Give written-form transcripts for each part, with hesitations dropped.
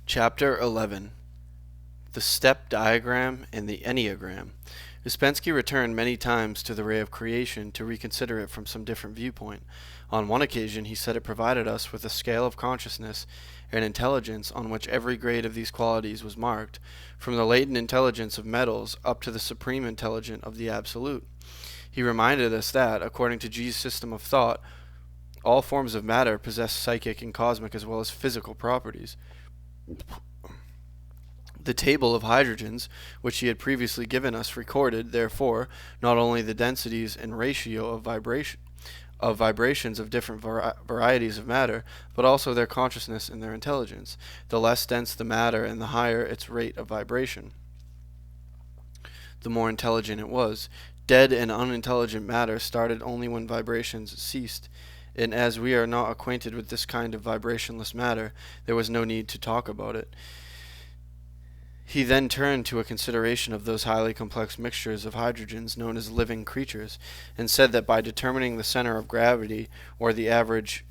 Chapter 11. The Step Diagram and the Enneagram. Ouspensky returned many times to the ray of creation to reconsider it from some different viewpoint. On one occasion he said it provided us with a scale of consciousness and intelligence on which every grade of these qualities was marked, from the latent intelligence of metals up to the supreme intelligence of the Absolute. He reminded us that, according to G's system of thought, all forms of matter possess psychic and cosmic as well as physical properties. The table of hydrogens, which he had previously given us, recorded, therefore, not only the densities and ratio of vibrations of different varieties of matter, but also their consciousness and their intelligence. The less dense the matter and the higher its rate of vibration, the more intelligent it was. Dead and unintelligent matter started only when vibrations ceased, and as we are not acquainted with this kind of vibrationless matter, there was no need to talk about it. He then turned to a consideration of those highly complex mixtures of hydrogens known as living creatures, and said that by determining the center of gravity, or the average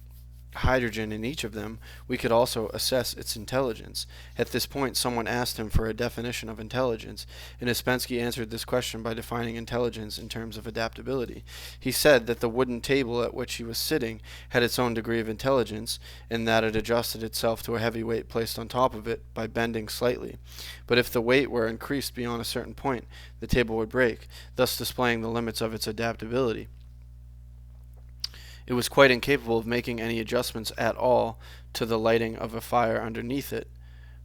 hydrogen in each of them, we could also assess its intelligence. At this point someone asked him for a definition of intelligence, and Ouspensky answered this question by defining intelligence in terms of adaptability. He said that the wooden table at which he was sitting had its own degree of intelligence, in that it adjusted itself to a heavy weight placed on top of it by bending slightly. But if the weight were increased beyond a certain point, the table would break, thus displaying the limits of its adaptability. It was quite incapable of making any adjustments at all to the lighting of a fire underneath it.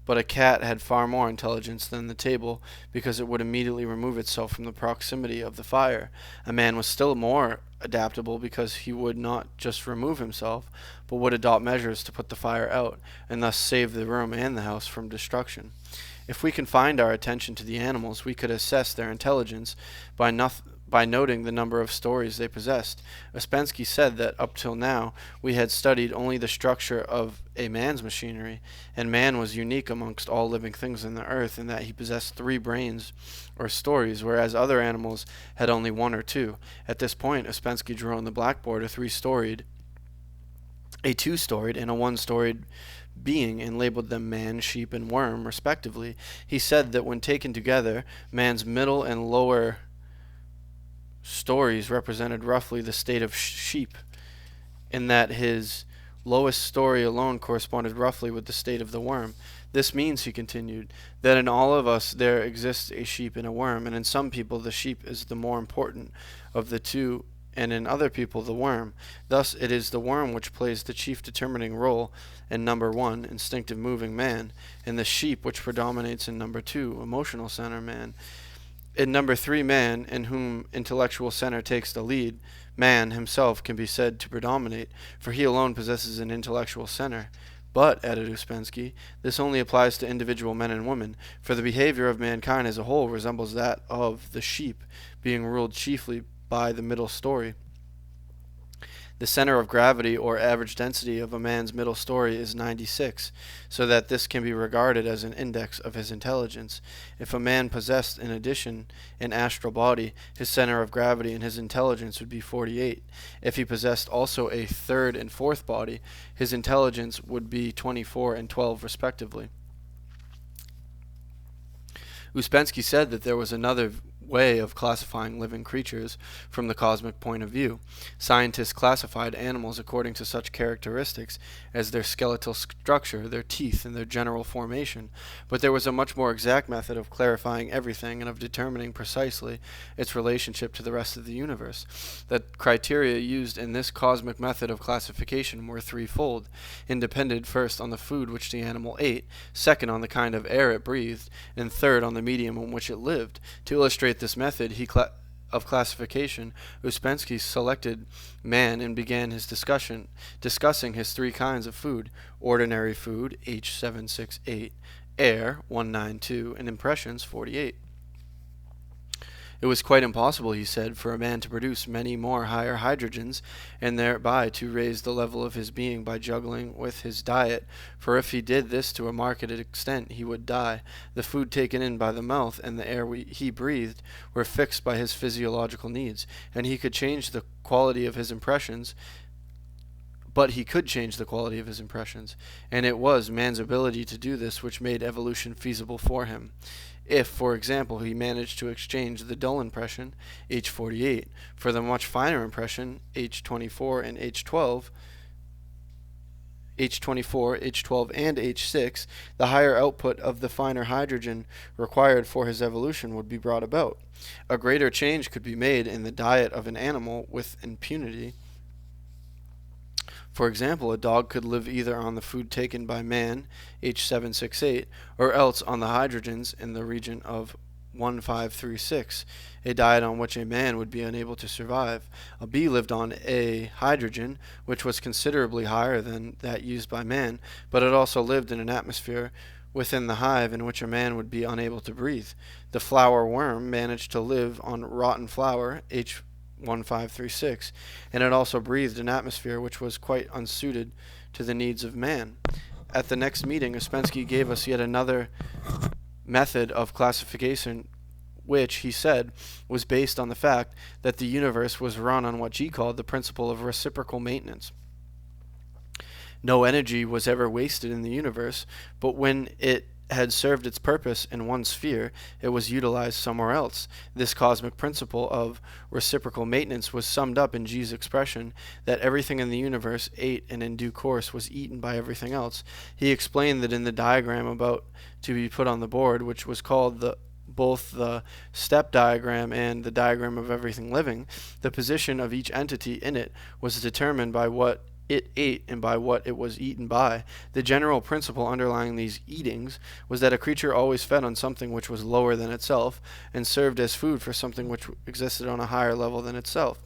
But a cat had far more intelligence than the table, because it would immediately remove itself from the proximity of the fire. A man was still more adaptable, because he would not just remove himself, but would adopt measures to put the fire out, and thus save the room and the house from destruction. If we confined our attention to the animals, we could assess their intelligence by noting the number of stories they possessed. Ouspensky said that up till now we had studied only the structure of a man's machinery, and man was unique amongst all living things on the earth in that he possessed 3 brains or stories, whereas other animals had only 1 or 2. At this point Ouspensky drew on the blackboard a 3-storied, a 2-storied, and a 1-storied being, and labeled them man, sheep, and worm, respectively. He said that when taken together, man's middle and lower stories represented roughly the state of sheep, in that his lowest story alone corresponded roughly with the state of the worm. This means, he continued, that in all of us there exists a sheep and a worm, and in some people the sheep is the more important of the two, and in other people the worm. Thus it is the worm which plays the chief determining role in number 1, instinctive moving man, and the sheep which predominates in number 2, emotional center man. In number 3, man, in whom intellectual center takes the lead, man himself can be said to predominate, for he alone possesses an intellectual center. But, added Ouspensky, this only applies to individual men and women, for the behavior of mankind as a whole resembles that of the sheep, being ruled chiefly by the middle story. The center of gravity, or average density, of a man's middle story is 96, so that this can be regarded as an index of his intelligence. If a man possessed, in addition, an astral body, his center of gravity and his intelligence would be 48. If he possessed also a 3rd and 4th body, his intelligence would be 24 and 12 respectively. Ouspensky said that there was another way of classifying living creatures from the cosmic point of view. Scientists classified animals according to such characteristics as their skeletal structure, their teeth, and their general formation, but there was a much more exact method of clarifying everything and of determining precisely its relationship to the rest of the universe. The criteria used in this cosmic method of classification were 3-fold, independent first on the food which the animal ate, second on the kind of air it breathed, and third on the medium in which it lived. To illustrate this method of classification, Ouspensky selected man and began his discussing his 3 kinds of food: ordinary food, H768, air, 192, and impressions, 48. It was quite impossible, he said, for a man to produce many more higher hydrogens, and thereby to raise the level of his being by juggling with his diet, for if he did this to a marked extent he would die. The food taken in by the mouth and the air he breathed were fixed by his physiological needs, and he could change the quality of his impressions But he could change the quality of his impressions, and it was man's ability to do this which made evolution feasible for him. If, for example, he managed to exchange the dull impression, H48, for the much finer impression, H24 and H12, H24, H12, and H6, the higher output of the finer hydrogen required for his evolution would be brought about. A greater change could be made in the diet of an animal with impunity. For example, a dog could live either on the food taken by man, H768, or else on the hydrogens in the region of 1536, a diet on which a man would be unable to survive. A bee lived on a hydrogen, which was considerably higher than that used by man, but it also lived in an atmosphere within the hive in which a man would be unable to breathe. The flower worm managed to live on rotten flour, H1536, and it also breathed an atmosphere which was quite unsuited to the needs of man. At the next meeting, Ouspensky gave us yet another method of classification which, he said, was based on the fact that the universe was run on what he called the principle of reciprocal maintenance. No energy was ever wasted in the universe, but when it had served its purpose in one sphere, it was utilized somewhere else. This cosmic principle of reciprocal maintenance was summed up in G's expression that everything in the universe ate and in due course was eaten by everything else. He explained that in the diagram about to be put on the board, which was called both the step diagram and the diagram of everything living, the position of each entity in it was determined by what it ate and by what it was eaten by. The general principle underlying these eatings was that a creature always fed on something which was lower than itself and served as food for something which existed on a higher level than itself.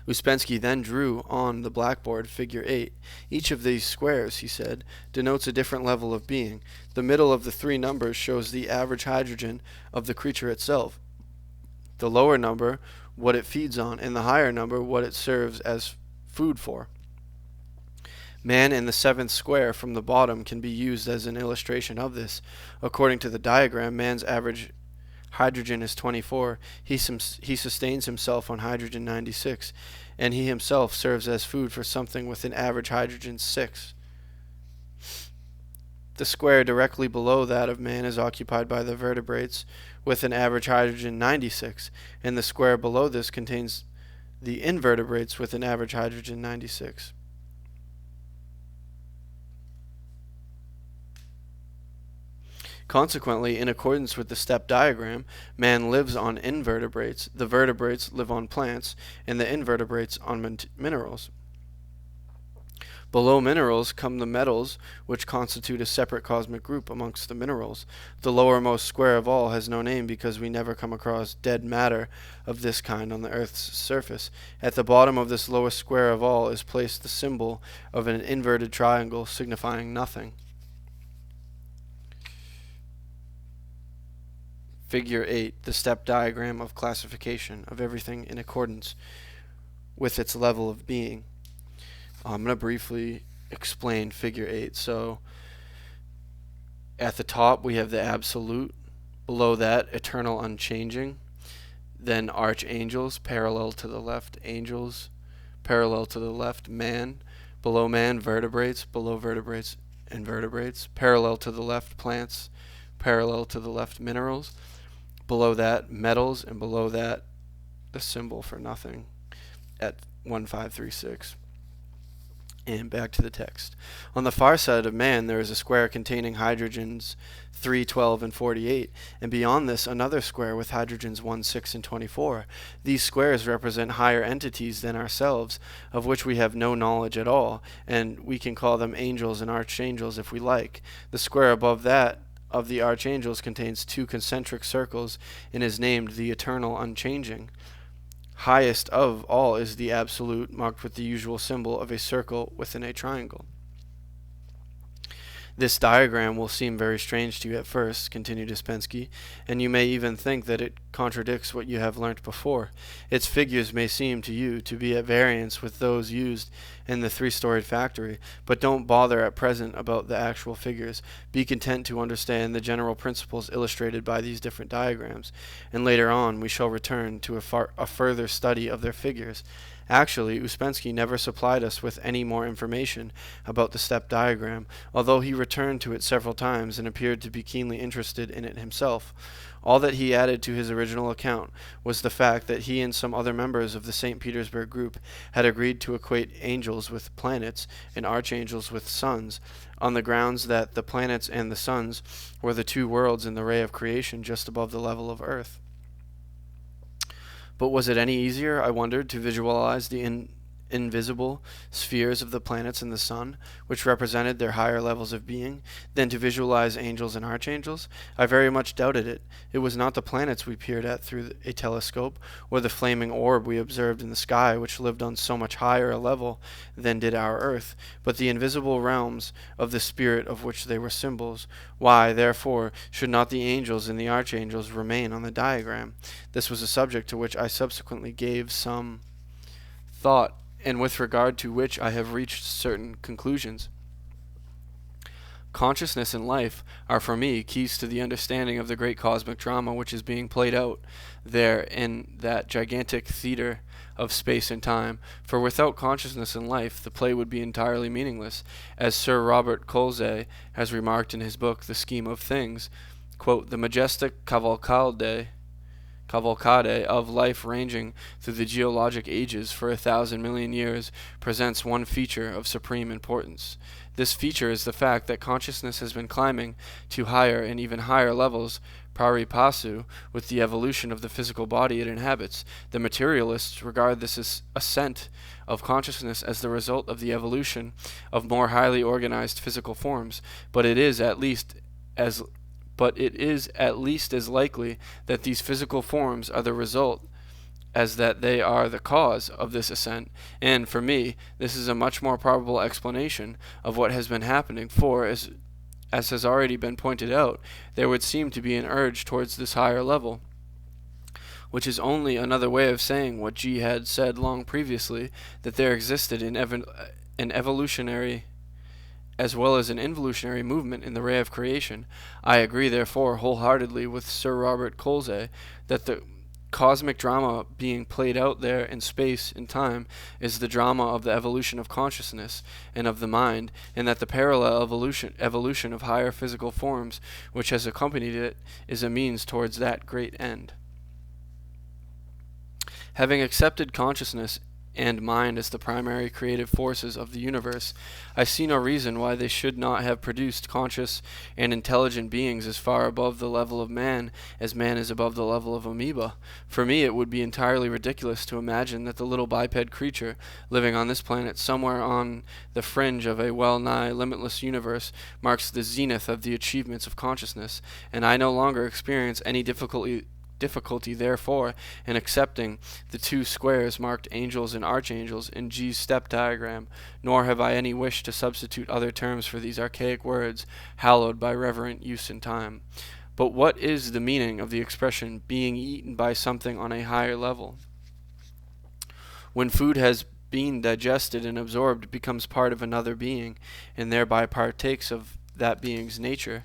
Ouspensky then drew on the blackboard figure 8. Each of these squares, he said, denotes a different level of being. The middle of the three numbers shows the average hydrogen of the creature itself. The lower number, what it feeds on, and the higher number, what it serves as food for. Man in the seventh square from the bottom can be used as an illustration of this. According to the diagram, man's average hydrogen is 24. He sustains himself on hydrogen 96, and he himself serves as food for something with an average hydrogen 6. The square directly below that of man is occupied by the vertebrates with an average hydrogen 96, and the square below this contains the invertebrates with an average hydrogen 96. Consequently, in accordance with the step diagram, man lives on invertebrates, the vertebrates live on plants, and the invertebrates on minerals. Below minerals come the metals, which constitute a separate cosmic group amongst the minerals. The lowermost square of all has no name because we never come across dead matter of this kind on the Earth's surface. At the bottom of this lowest square of all is placed the symbol of an inverted triangle signifying nothing. Figure 8, the step diagram of classification of everything in accordance with its level of being. I'm going to briefly explain figure 8. So at the top we have the absolute, below that eternal unchanging, then archangels parallel to the left, angels parallel to the left, man, below man vertebrates, below vertebrates invertebrates, parallel to the left plants, parallel to the left minerals, below that metals, and below that the symbol for nothing at 1536. And back to the text. On the far side of man there is a square containing hydrogens 3, 12, and 48, and beyond this another square with hydrogens 1, 6, and 24. These squares represent higher entities than ourselves, of which we have no knowledge at all, and we can call them angels and archangels if we like. The square above that of the archangels contains two concentric circles and is named the eternal unchanging. Highest of all is the absolute, marked with the usual symbol of a circle within a triangle. This diagram will seem very strange to you at first, continued Ouspensky, and you may even think that it contradicts what you have learnt before. Its figures may seem to you to be at variance with those used in the three-storied factory, but don't bother at present about the actual figures. Be content to understand the general principles illustrated by these different diagrams, and later on we shall return to a further study of their figures. Actually, Ouspensky never supplied us with any more information about the step diagram, although he returned to it several times and appeared to be keenly interested in it himself. All that he added to his original account was the fact that he and some other members of the St. Petersburg group had agreed to equate angels with planets and archangels with suns, on the grounds that the planets and the suns were the two worlds in the ray of creation just above the level of Earth. But was it any easier, I wondered, to visualize the invisible spheres of the planets and the sun, which represented their higher levels of being, than to visualize angels and archangels? I very much doubted it. It was not the planets we peered at through a telescope, or the flaming orb we observed in the sky, which lived on so much higher a level than did our earth, but the invisible realms of the spirit of which they were symbols. Why, therefore, should not the angels and the archangels remain on the diagram? This was a subject to which I subsequently gave some thought, and with regard to which I have reached certain conclusions. Consciousness and life are for me keys to the understanding of the great cosmic drama which is being played out there in that gigantic theater of space and time, for without consciousness and life the play would be entirely meaningless, as Sir Robert Colzay has remarked in his book The Scheme of Things. Quote, "The majestic cavalcade of life ranging through the geologic ages for 1,000 million years presents one feature of supreme importance. This feature is the fact that consciousness has been climbing to higher and even higher levels pari passu with the evolution of the physical body it inhabits. The materialists regard this ascent of consciousness as the result of the evolution of more highly organized physical forms, but it is at least as likely that these physical forms are the result as that they are the cause of this ascent, and for me this is a much more probable explanation of what has been happening, for, as has already been pointed out, there would seem to be an urge towards this higher level, which is only another way of saying what G had said long previously, that there existed an evolutionary as well as an involutionary movement in the ray of creation. I agree, therefore, wholeheartedly with Sir Robert Colzay that the cosmic drama being played out there in space and time is the drama of the evolution of consciousness and of the mind, and that the parallel evolution of higher physical forms which has accompanied it is a means towards that great end. Having accepted consciousness and mind as the primary creative forces of the universe, I see no reason why they should not have produced conscious and intelligent beings as far above the level of man as man is above the level of amoeba. For me, it would be entirely ridiculous to imagine that the little biped creature living on this planet somewhere on the fringe of a well-nigh limitless universe marks the zenith of the achievements of consciousness, and I no longer experience any difficulty therefore in accepting the two squares marked angels and archangels in G's step diagram, nor have I any wish to substitute other terms for these archaic words hallowed by reverent use in time. But what is the meaning of the expression being eaten by something on a higher level? When food has been digested and absorbed, it becomes part of another being, and thereby partakes of that being's nature.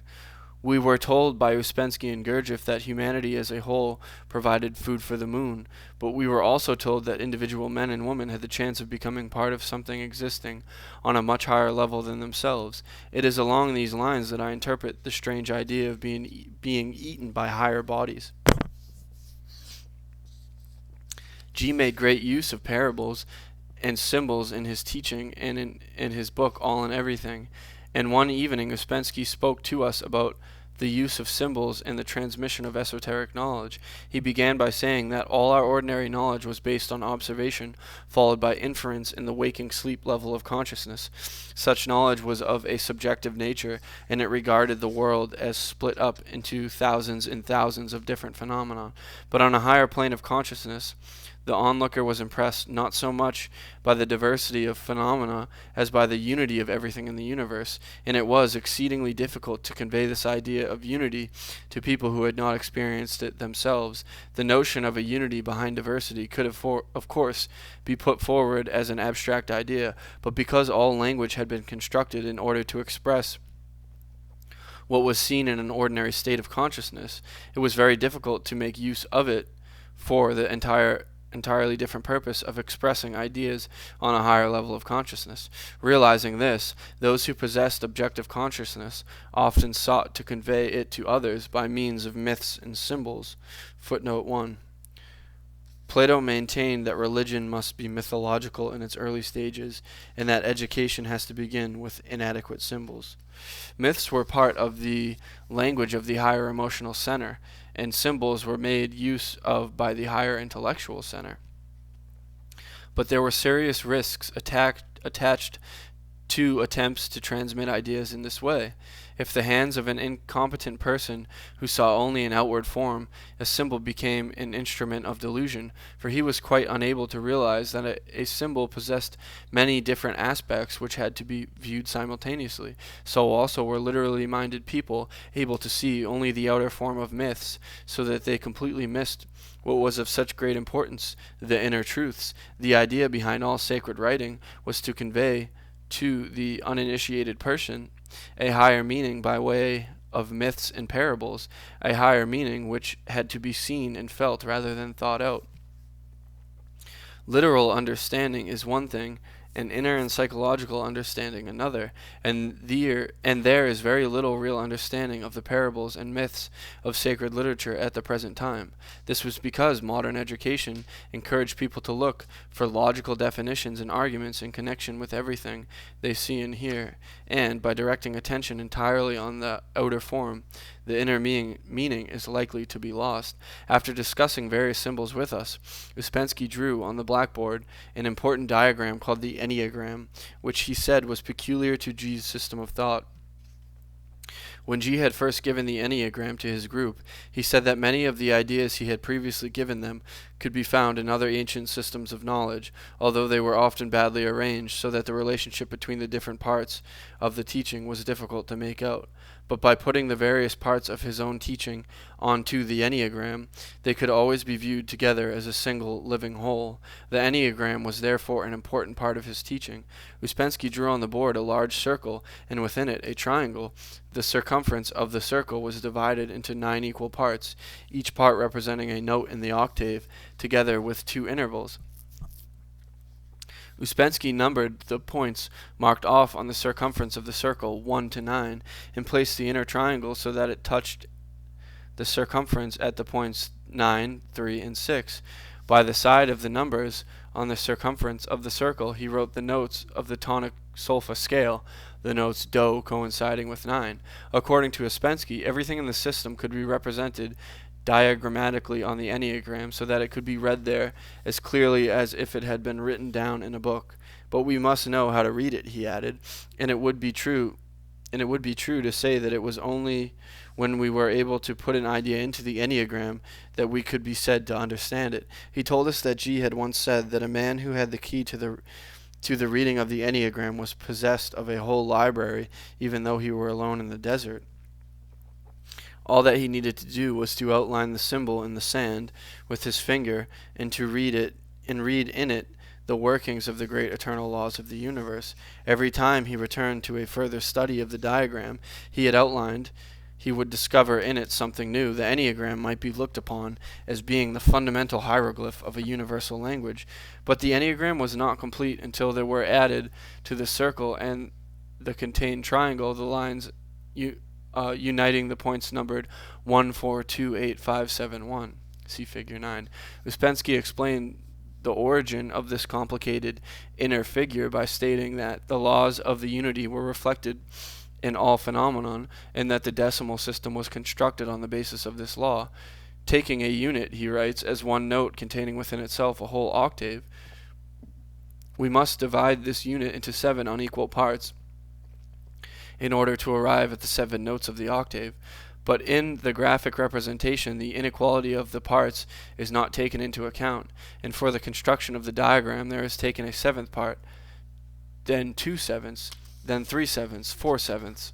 We were told by Ouspensky and Gurdjieff that humanity as a whole provided food for the moon, but we were also told that individual men and women had the chance of becoming part of something existing on a much higher level than themselves. It is along these lines that I interpret the strange idea of being eaten by higher bodies. G made great use of parables and symbols in his teaching and in his book All and Everything. And one evening Ouspensky spoke to us about the use of symbols and the transmission of esoteric knowledge. He began by saying that all our ordinary knowledge was based on observation, followed by inference in the waking sleep level of consciousness. Such knowledge was of a subjective nature, and it regarded the world as split up into thousands and thousands of different phenomena. But on a higher plane of consciousness, the onlooker was impressed not so much by the diversity of phenomena as by the unity of everything in the universe, and it was exceedingly difficult to convey this idea of unity to people who had not experienced it themselves. The notion of a unity behind diversity could, of course, be put forward as an abstract idea, but because all language had been constructed in order to express what was seen in an ordinary state of consciousness, it was very difficult to make use of it for the entire entirely different purpose of expressing ideas on a higher level of consciousness. Realizing this, those who possessed objective consciousness often sought to convey it to others by means of myths and symbols. Footnote 1. Plato maintained that religion must be mythological in its early stages, and that education has to begin with inadequate symbols. Myths were part of the language of the higher emotional center, and symbols were made use of by the higher intellectual center. But there were serious risks attached to attempts to transmit ideas in this way. If the hands of an incompetent person who saw only an outward form, a symbol became an instrument of delusion, for he was quite unable to realize that a symbol possessed many different aspects which had to be viewed simultaneously. So also were literally minded people able to see only the outer form of myths, so that they completely missed what was of such great importance, the inner truths. The idea behind all sacred writing was to convey to the uninitiated person a higher meaning by way of myths and parables, a higher meaning which had to be seen and felt rather than thought out. Literal understanding is one thing, and inner and psychological understanding another, and there is very little real understanding of the parables and myths of sacred literature at the present time. This was because modern education encouraged people to look for logical definitions and arguments in connection with everything they see and hear, and by directing attention entirely on the outer form, the inner meaning is likely to be lost. After discussing various symbols with us, Ouspensky drew on the blackboard an important diagram called the Enneagram, which he said was peculiar to G's system of thought. When G had first given the Enneagram to his group, he said that many of the ideas he had previously given them could be found in other ancient systems of knowledge, although they were often badly arranged so that the relationship between the different parts of the teaching was difficult to make out. But by putting the various parts of his own teaching onto the Enneagram, they could always be viewed together as a single living whole. The Enneagram was therefore an important part of his teaching. Ouspensky drew on the board a large circle, and within it a triangle. The circumference of the circle was divided into 9 equal parts, each part representing a note in the octave, together with 2 intervals. Ouspensky numbered the points marked off on the circumference of the circle 1 to 9, and placed the inner triangle so that it touched the circumference at the points 9, 3, and 6. By the side of the numbers on the circumference of the circle, he wrote the notes of the tonic solfa scale, the notes do coinciding with 9. According to Ouspensky, everything in the system could be represented diagrammatically on the Enneagram so that it could be read there as clearly as if it had been written down in a book. But we must know how to read it, he added, and it would be true to say that it was only when we were able to put an idea into the Enneagram that we could be said to understand it. He told us that G had once said that a man who had the key to the reading of the Enneagram was possessed of a whole library, even though he were alone in the desert. All that he needed to do was to outline the symbol in the sand with his finger, and to read in it the workings of the great eternal laws of the universe. Every time he returned to a further study of the diagram he had outlined, he would discover in it something new. The Enneagram might be looked upon as being the fundamental hieroglyph of a universal language, but the Enneagram was not complete until there were added to the circle and the contained triangle the lines uniting the points numbered 1, 4, 2, 8, 5, 7, 1. See Figure 9. Ouspensky explained the origin of this complicated inner figure by stating that the laws of the unity were reflected in all phenomenon, and that the decimal system was constructed on the basis of this law. Taking a unit, he writes, as one note containing within itself a whole octave, we must divide this unit into 7 unequal parts in order to arrive at the 7 notes of the octave. But in the graphic representation, the inequality of the parts is not taken into account, and for the construction of the diagram there is taken a 7th part, then 2 sevenths, then 3 sevenths, 4 sevenths,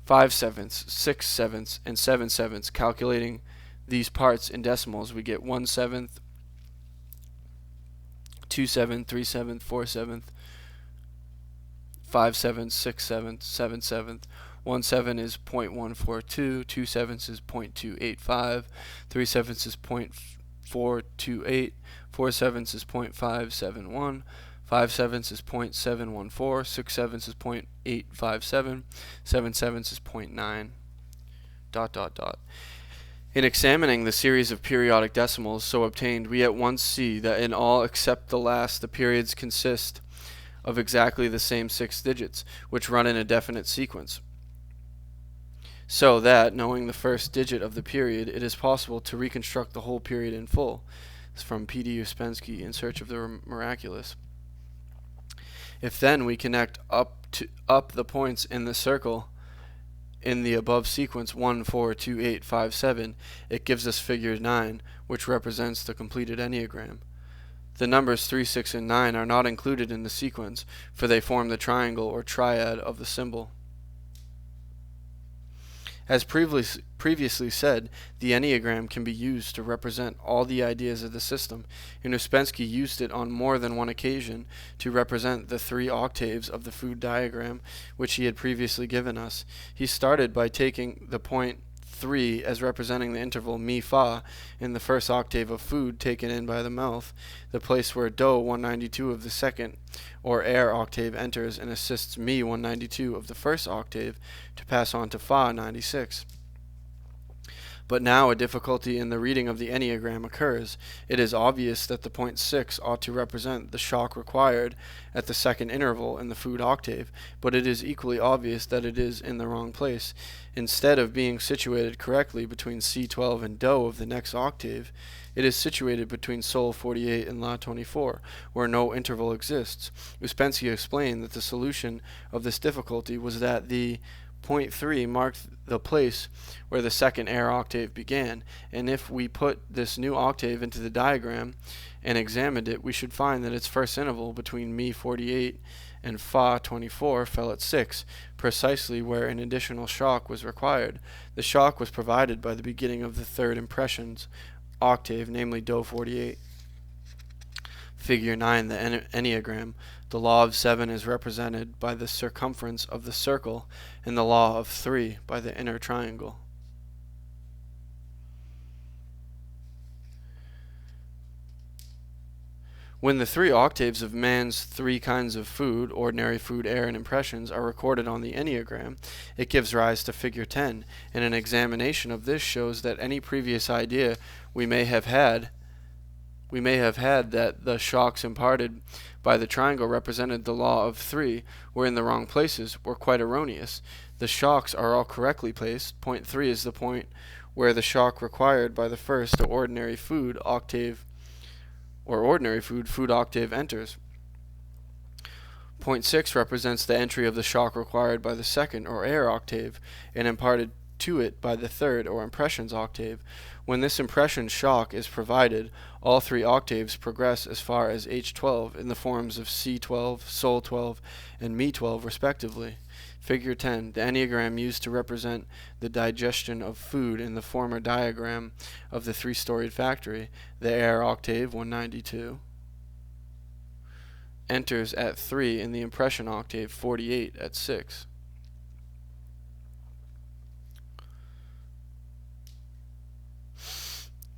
5 sevenths, 6 sevenths, and 7 sevenths. Calculating these parts in decimals, we get 1 seventh, 2 seventh, 3 seventh, 4 seventh, 5 sevenths, 6 sevenths, 7 sevenths. 1 7 is 0.142, 2 sevenths is 0.285, 3 sevenths is 428, 4/7 is 0.571, 5/7 is 0.714, 6/7 is 0.857, 7/7 is zero point 0.9, ... In examining the series of periodic decimals so obtained, we at once see that in all except the last the periods consist of exactly the same 6 digits, which run in a definite sequence. So that, knowing the first digit of the period, it is possible to reconstruct the whole period in full. It's from P.D. Uspensky, In Search of the Miraculous. If then we connect up the points in the circle in the above sequence 1, 4, 2, 8, 5, 7, it gives us figure 9, which represents the completed Enneagram. The numbers 3, 6, and 9 are not included in the sequence, for they form the triangle or triad of the symbol. As previously said, the Enneagram can be used to represent all the ideas of the system, and Uspensky used it on more than one occasion to represent the 3 octaves of the food diagram, which he had previously given us. He started by taking the point 3 as representing the interval mi-fa in the first octave of food taken in by the mouth, the place where do 192 of the second or air octave enters and assists mi 192 of the first octave to pass on to fa 96. But now a difficulty in the reading of the Enneagram occurs. It is obvious that the point 6 ought to represent the shock required at the second interval in the food octave, but it is equally obvious that it is in the wrong place. Instead of being situated correctly between C12 and do of the next octave, it is situated between Sol 48 and La 24, where no interval exists. Uspensky explained that the solution of this difficulty was that the point 3 marked the place where the second air octave began, and if we put this new octave into the diagram and examined it, we should find that its first interval between mi 48 and fa 24 fell at 6, precisely where an additional shock was required. The shock was provided by the beginning of the third impressions octave, namely do 48. Figure 9, the Enneagram. The law of 7 is represented by the circumference of the circle, and the law of 3 by the inner triangle. When the 3 octaves of man's 3 kinds of food, ordinary food, air, and impressions, are recorded on the Enneagram, it gives rise to figure 10, and an examination of this shows that any previous idea we may have had that the shocks imparted by the triangle represented the law of 3 were in the wrong places were quite erroneous. The shocks are all correctly placed. Point 3 is the point where the shock required by the first ordinary food octave food octave enters. Point 6 represents the entry of the shock required by the second or air octave and imparted to it by the third or impressions octave. When this impression shock is provided, all 3 octaves progress as far as H12 in the forms of C12, Sol 12, and Mi 12 respectively. Figure 10, the Enneagram used to represent the digestion of food in the former diagram of the 3-storied factory. The air octave, 192, enters at 3 in the impression octave, 48, at 6.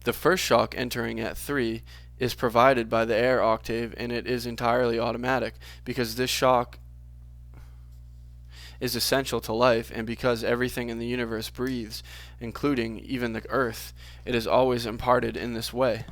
The first shock entering at 3 is provided by the air octave, and it is entirely automatic, because this shock is essential to life, and because everything in the universe breathes, including even the earth, it is always imparted in this way.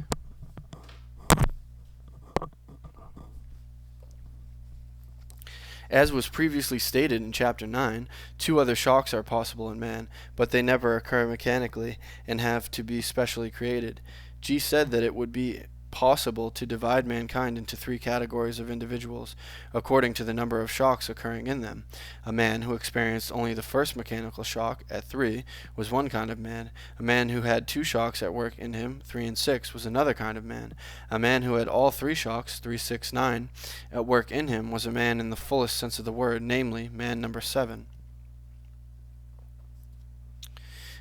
As was previously stated in Chapter 9, 2 other shocks are possible in man, but they never occur mechanically and have to be specially created. G said that it would be possible to divide mankind into 3 categories of individuals, according to the number of shocks occurring in them. A man who experienced only the first mechanical shock, at 3, was one kind of man. A man who had 2 shocks at work in him, 3 and 6, was another kind of man. A man who had all 3 shocks, 3, 6, 9, at work in him was a man in the fullest sense of the word, namely, man number 7.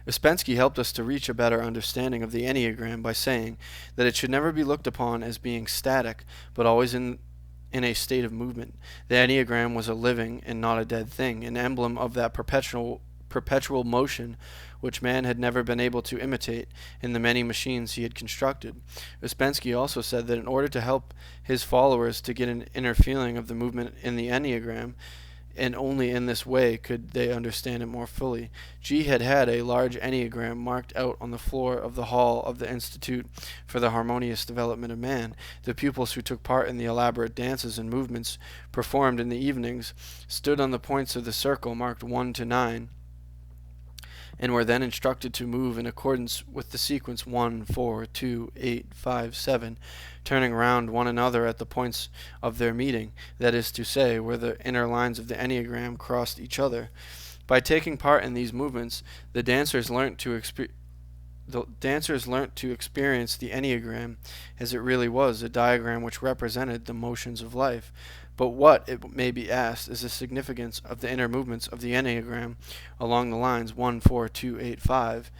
Uspensky helped us to reach a better understanding of the Enneagram by saying that it should never be looked upon as being static, but always in a state of movement. The Enneagram was a living and not a dead thing, an emblem of that perpetual perpetual motion which man had never been able to imitate in the many machines he had constructed. Ouspensky also said that in order to help his followers to get an inner feeling of the movement in the Enneagram, and only in this way could they understand it more fully, G had had a large Enneagram marked out on the floor of the hall of the Institute for the Harmonious Development of Man. The pupils who took part in the elaborate dances and movements performed in the evenings stood on the points of the circle marked 1 to 9, and were then instructed to move in accordance with the sequence 1, 4, 2, 8, 5, 7, turning round one another at the points of their meeting, that is to say, where the inner lines of the Enneagram crossed each other. By taking part in these movements, the dancers learnt to experience the Enneagram as it really was, a diagram which represented the motions of life. But what, it may be asked, is the significance of the inner movements of the Enneagram along the lines 1, 4, 2, 8, 5?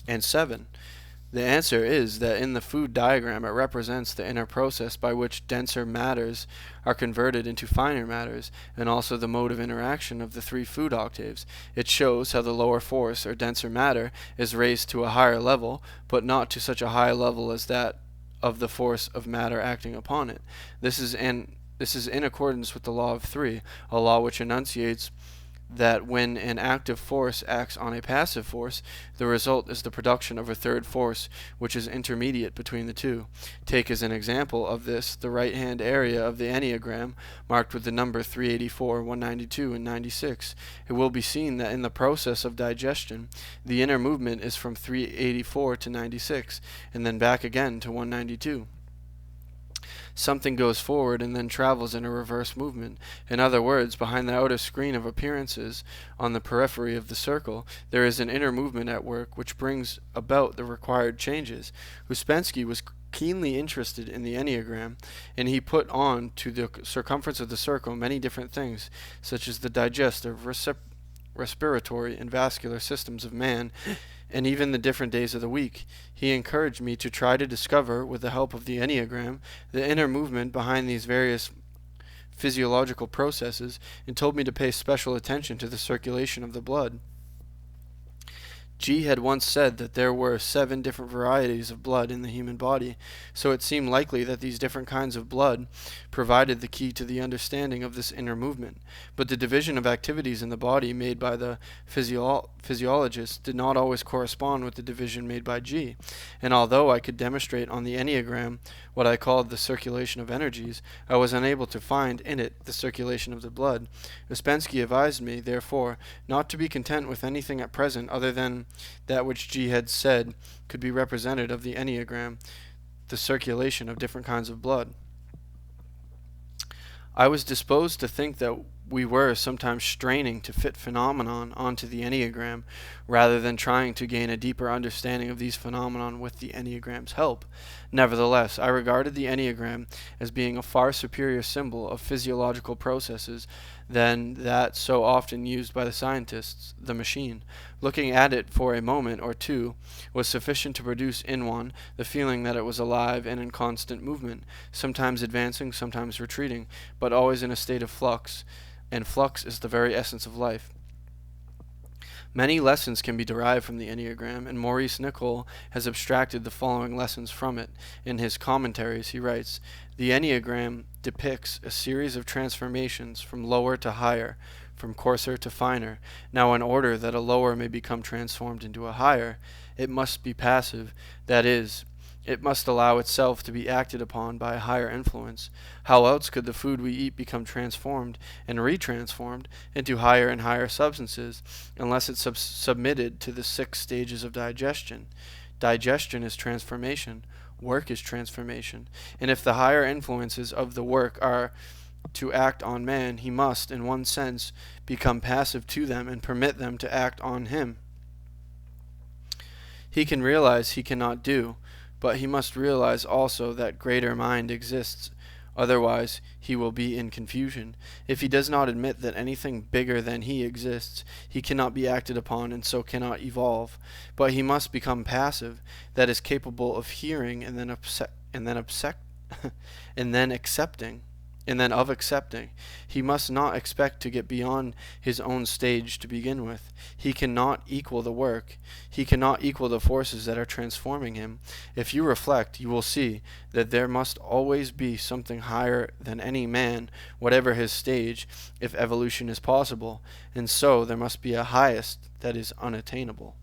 And 7. The answer is that in the food diagram it represents the inner process by which denser matters are converted into finer matters, and also the mode of interaction of the 3 food octaves. It shows how the lower force, or denser matter, is raised to a higher level, but not to such a high level as that of the force of matter acting upon it. This is in accordance with the law of 3, a law which enunciates that when an active force acts on a passive force, the result is the production of a third force, which is intermediate between the two. Take as an example of this the right-hand area of the Enneagram, marked with the number 384, 192, and 96. It will be seen that in the process of digestion, the inner movement is from 384 to 96, and then back again to 192. Something goes forward and then travels in a reverse movement. In other words, behind the outer screen of appearances, on the periphery of the circle, there is an inner movement at work which brings about the required changes. Ouspensky was keenly interested in the Enneagram, and he put on to the circumference of the circle many different things, such as the digestive, respiratory, and vascular systems of man, and even the different days of the week. He encouraged me to try to discover, with the help of the Enneagram, the inner movement behind these various physiological processes, and told me to pay special attention to the circulation of the blood. G had once said that there were 7 different varieties of blood in the human body, so it seemed likely that these different kinds of blood provided the key to the understanding of this inner movement. But the division of activities in the body made by the physiologists did not always correspond with the division made by G, and although I could demonstrate on the Enneagram what I called the circulation of energies, I was unable to find in it the circulation of the blood. Ouspensky advised me, therefore, not to be content with anything at present other than that which G had said could be represented of the Enneagram, the circulation of different kinds of blood. I was disposed to think that we were sometimes straining to fit phenomenon onto the Enneagram, rather than trying to gain a deeper understanding of these phenomenon with the Enneagram's help. Nevertheless, I regarded the Enneagram as being a far superior symbol of physiological processes than that so often used by the scientists, the machine. Looking at it for a moment or two was sufficient to produce in one the feeling that it was alive and in constant movement, sometimes advancing, sometimes retreating, but always in a state of flux, and flux is the very essence of life. Many lessons can be derived from the Enneagram, and Maurice Nicoll has abstracted the following lessons from it. In his commentaries, he writes, "The Enneagram depicts a series of transformations from lower to higher, from coarser to finer. Now, in order that a lower may become transformed into a higher, it must be passive, that is, it must allow itself to be acted upon by a higher influence. How else could the food we eat become transformed and retransformed into higher and higher substances, unless it's submitted to the 6 stages of digestion? Digestion is transformation. Work is transformation. And if the higher influences of the work are to act on man, he must, in one sense, become passive to them and permit them to act on him. He can realize he cannot do, but he must realize also that greater mind exists. Otherwise, he will be in confusion. If he does not admit that anything bigger than he exists, he cannot be acted upon and so cannot evolve. But he must become passive, that is capable of hearing and then accepting, and then of accepting. He must not expect to get beyond his own stage to begin with. He cannot equal the work. He cannot equal the forces that are transforming him. If you reflect, you will see that there must always be something higher than any man, whatever his stage, if evolution is possible, and so there must be a highest that is unattainable.